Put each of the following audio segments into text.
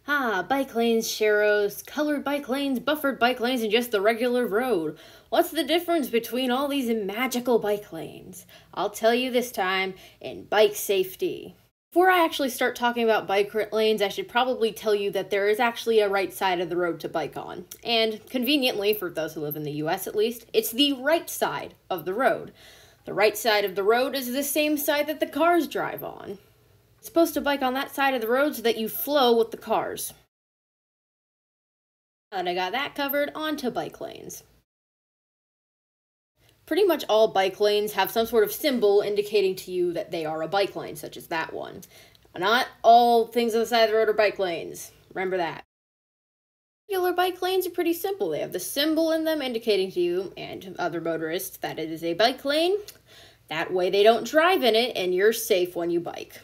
Bike lanes, sharrows, colored bike lanes, buffered bike lanes, and just the regular road. What's the difference between all these magical bike lanes? I'll tell you this time in bike safety. Before I actually start talking about bike lanes, I should probably tell you that there is actually a right side of the road to bike on. And conveniently, for those who live in the US at least, it's the right side of the road. The right side of the road is the same side that the cars drive on. It's supposed to bike on that side of the road so that you flow with the cars. And I got that covered, onto bike lanes. Pretty much all bike lanes have some sort of symbol indicating to you that they are a bike lane, such as that one. Not all things on the side of the road are bike lanes. Remember that. Regular bike lanes are pretty simple. They have the symbol in them indicating to you and other motorists that it is a bike lane. That way they don't drive in it and you're safe when you bike.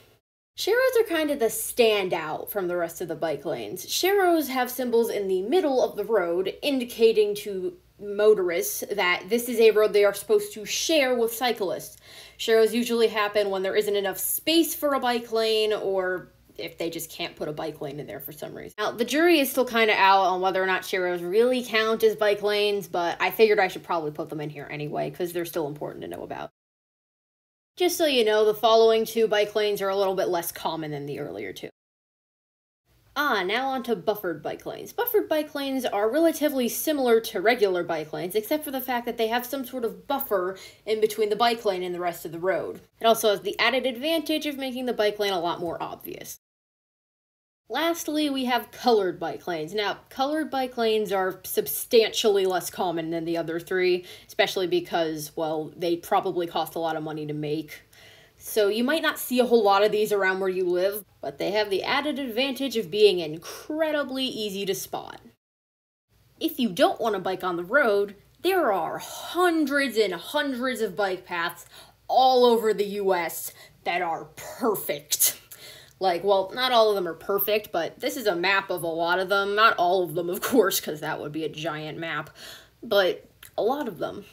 Sharrows are kind of the standout from the rest of the bike lanes. Sharrows have symbols in the middle of the road indicating to motorists that this is a road they are supposed to share with cyclists. Sharrows usually happen when there isn't enough space for a bike lane or if they just can't put a bike lane in there for some reason. Now, the jury is still kind of out on whether or not sharrows really count as bike lanes, but I figured I should probably put them in here anyway because they're still important to know about. Just so you know, the following two bike lanes are a little bit less common than the earlier two. Now on to buffered bike lanes. Buffered bike lanes are relatively similar to regular bike lanes, except for the fact that they have some sort of buffer in between the bike lane and the rest of the road. It also has the added advantage of making the bike lane a lot more obvious. Lastly, we have colored bike lanes. Now, colored bike lanes are substantially less common than the other three, especially because, well, they probably cost a lot of money to make. So you might not see a whole lot of these around where you live, but they have the added advantage of being incredibly easy to spot. If you don't want to bike on the road, there are hundreds and hundreds of bike paths all over the US that are perfect. Like, well, not all of them are perfect, but this is a map of a lot of them. Not all of them, of course, because that would be a giant map, but a lot of them.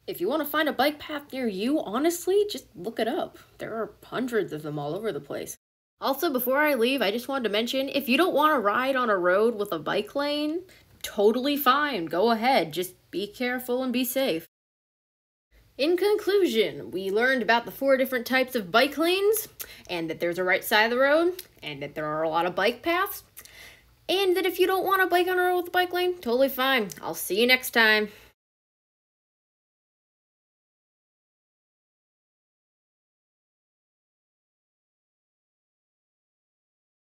If you want to find a bike path near you, honestly, just look it up. There are hundreds of them all over the place. Also, before I leave, I just wanted to mention, if you don't want to ride on a road with a bike lane, totally fine. Go ahead. Just be careful and be safe. In conclusion, we learned about the 4 different types of bike lanes, and that there's a right side of the road, and that there are a lot of bike paths, and that if you don't want to bike on a road with a bike lane, totally fine. I'll see you next time.